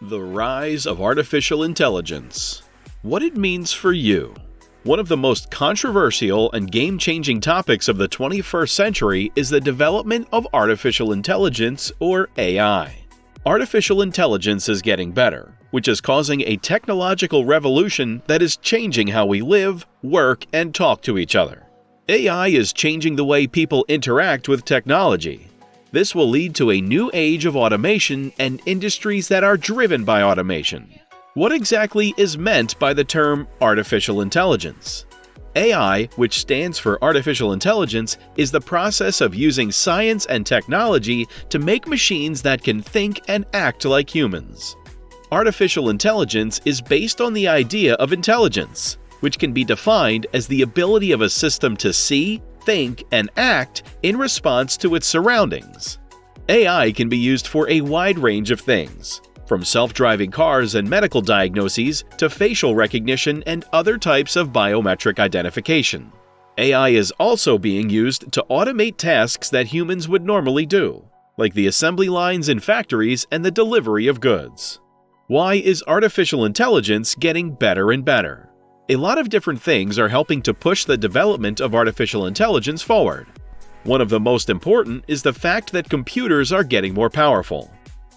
The rise of artificial intelligence. What it means for you. One of the most controversial and game-changing topics of the 21st century is the development of artificial intelligence, or AI. Artificial intelligence is getting better, which is causing a technological revolution that is changing how we live, work, and talk to each other. AI is changing the way people interact with technology. This will lead to a new age of automation and industries that are driven by automation. What exactly is meant by the term artificial intelligence? AI, which stands for artificial intelligence, is the process of using science and technology to make machines that can think and act like humans. Artificial intelligence is based on the idea of intelligence, which can be defined as the ability of a system to see, think, and act in response to its surroundings. AI can be used for a wide range of things, from self-driving cars and medical diagnoses to facial recognition and other types of biometric identification. AI is also being used to automate tasks that humans would normally do, like the assembly lines in factories and the delivery of goods. Why is artificial intelligence getting better and better? A lot of different things are helping to push the development of artificial intelligence forward. One of the most important is the fact that computers are getting more powerful.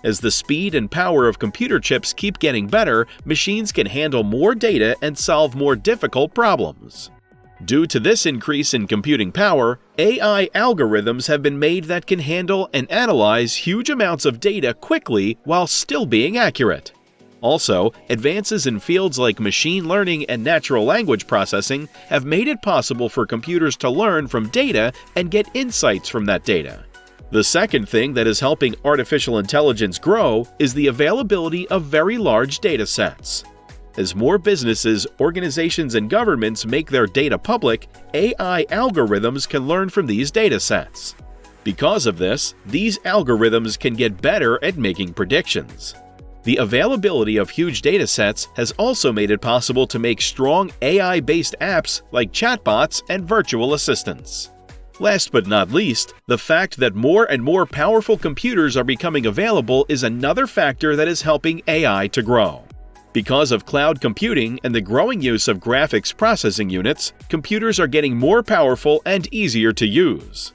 As the speed and power of computer chips keep getting better, machines can handle more data and solve more difficult problems. Due to this increase in computing power, AI algorithms have been made that can handle and analyze huge amounts of data quickly while still being accurate. Also, advances in fields like machine learning and natural language processing have made it possible for computers to learn from data and get insights from that data. The second thing that is helping artificial intelligence grow is the availability of very large data sets. As more businesses, organizations, and governments make their data public, AI algorithms can learn from these data sets. Because of this, these algorithms can get better at making predictions. The availability of huge datasets has also made it possible to make strong AI-based apps like chatbots and virtual assistants. Last but not least, the fact that more and more powerful computers are becoming available is another factor that is helping AI to grow. Because of cloud computing and the growing use of graphics processing units, computers are getting more powerful and easier to use.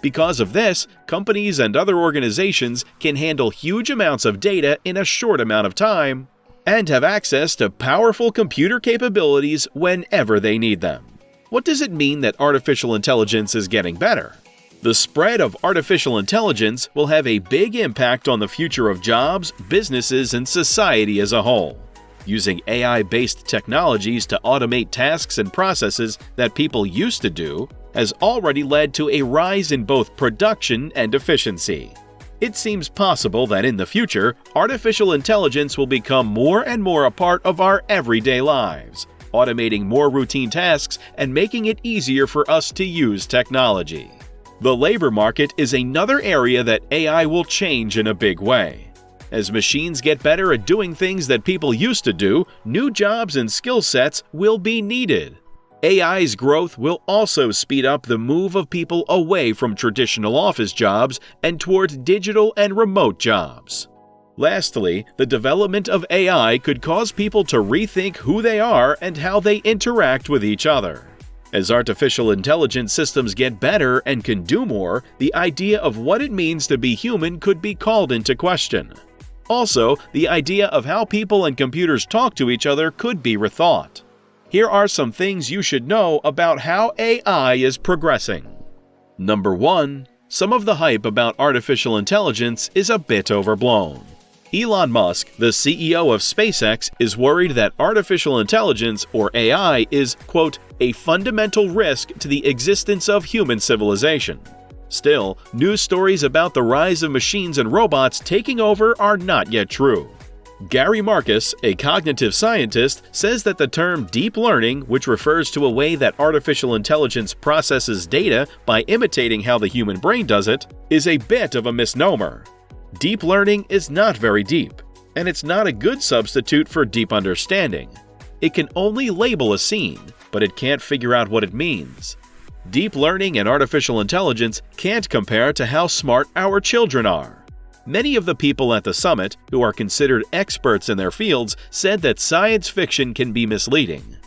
Because of this, companies and other organizations can handle huge amounts of data in a short amount of time and have access to powerful computer capabilities whenever they need them. What does it mean that artificial intelligence is getting better? The spread of artificial intelligence will have a big impact on the future of jobs, businesses, and society as a whole. Using AI-based technologies to automate tasks and processes that people used to do has already led to a rise in both production and efficiency. It seems possible that in the future, artificial intelligence will become more and more a part of our everyday lives, automating more routine tasks and making it easier for us to use technology. The labor market is another area that AI will change in a big way. As machines get better at doing things that people used to do, new jobs and skill sets will be needed. AI's growth will also speed up the move of people away from traditional office jobs and toward digital and remote jobs. Lastly, the development of AI could cause people to rethink who they are and how they interact with each other. As artificial intelligence systems get better and can do more, the idea of what it means to be human could be called into question. Also, the idea of how people and computers talk to each other could be rethought. Here are some things you should know about how AI is progressing. Number 1. Some of the hype about artificial intelligence is a bit overblown. Elon Musk, the CEO of SpaceX, is worried that artificial intelligence, or AI, is, quote, a fundamental risk to the existence of human civilization. Still, news stories about the rise of machines and robots taking over are not yet true. Gary Marcus, a cognitive scientist, says that the term deep learning, which refers to a way that artificial intelligence processes data by imitating how the human brain does it, is a bit of a misnomer. Deep learning is not very deep, and it's not a good substitute for deep understanding. It can only label a scene, but it can't figure out what it means. Deep learning and artificial intelligence can't compare to how smart our children are. Many of the people at the summit, who are considered experts in their fields, said that science fiction can be misleading.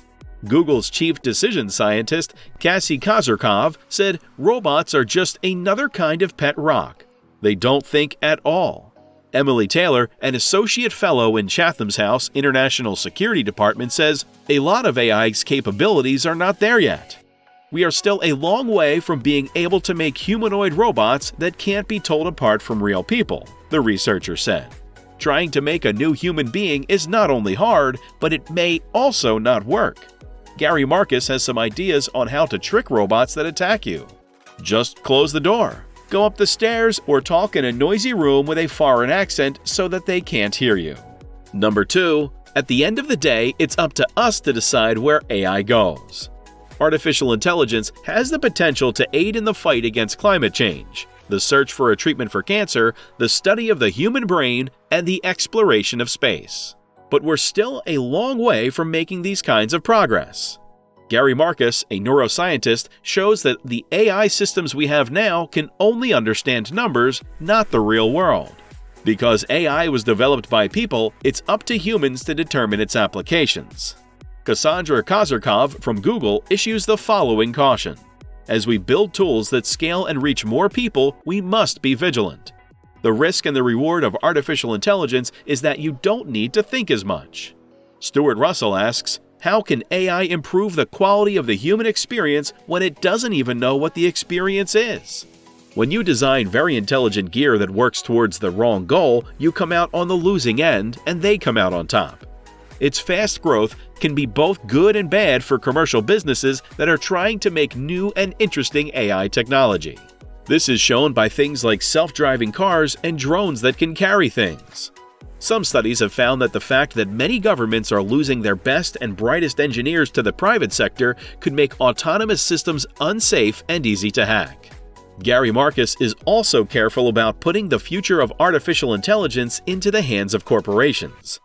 Google's chief decision scientist, Cassie Kozyrkov, said robots are just another kind of pet rock. They don't think at all. Emily Taylor, an associate fellow in Chatham's House International Security Department, says a lot of AI's capabilities are not there yet. We are still a long way from being able to make humanoid robots that can't be told apart from real people, the researcher said. Trying to make a new human being is not only hard, but it may also not work. Gary Marcus has some ideas on how to trick robots that attack you. Just close the door, go up the stairs, or talk in a noisy room with a foreign accent so that they can't hear you. Number 2. At the end of the day, it's up to us to decide where AI goes. Artificial intelligence has the potential to aid in the fight against climate change, the search for a treatment for cancer, the study of the human brain, and the exploration of space. But we're still a long way from making these kinds of progress. Gary Marcus, a neuroscientist, shows that the AI systems we have now can only understand numbers, not the real world. Because AI was developed by people, it's up to humans to determine its applications. Cassandra Kozyrkov from Google issues the following caution. As we build tools that scale and reach more people, we must be vigilant. The risk and the reward of artificial intelligence is that you don't need to think as much. Stuart Russell asks, how can AI improve the quality of the human experience when it doesn't even know what the experience is? When you design very intelligent gear that works towards the wrong goal, you come out on the losing end and they come out on top. Its fast growth can be both good and bad for commercial businesses that are trying to make new and interesting AI technology. This is shown by things like self-driving cars and drones that can carry things. Some studies have found that the fact that many governments are losing their best and brightest engineers to the private sector could make autonomous systems unsafe and easy to hack. Gary Marcus is also careful about putting the future of artificial intelligence into the hands of corporations.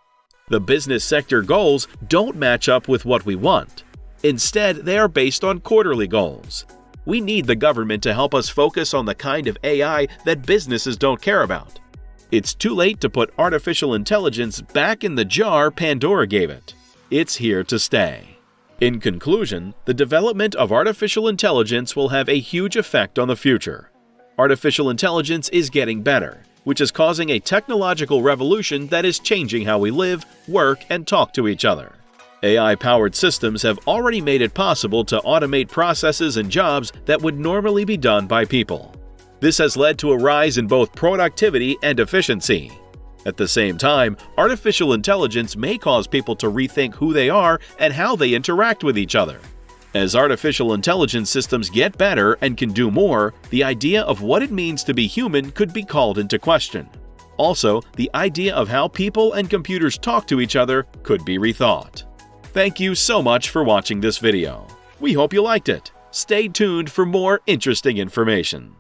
The business sector goals don't match up with what we want. Instead, they are based on quarterly goals. We need the government to help us focus on the kind of AI that businesses don't care about. It's too late to put artificial intelligence back in the jar Pandora gave it. It's here to stay. In conclusion, the development of artificial intelligence will have a huge effect on the future. Artificial intelligence is getting better, which is causing a technological revolution that is changing how we live, work, and talk to each other. AI-powered systems have already made it possible to automate processes and jobs that would normally be done by people. This has led to a rise in both productivity and efficiency. At the same time, artificial intelligence may cause people to rethink who they are and how they interact with each other. As artificial intelligence systems get better and can do more, the idea of what it means to be human could be called into question. Also, the idea of how people and computers talk to each other could be rethought. Thank you so much for watching this video. We hope you liked it. Stay tuned for more interesting information.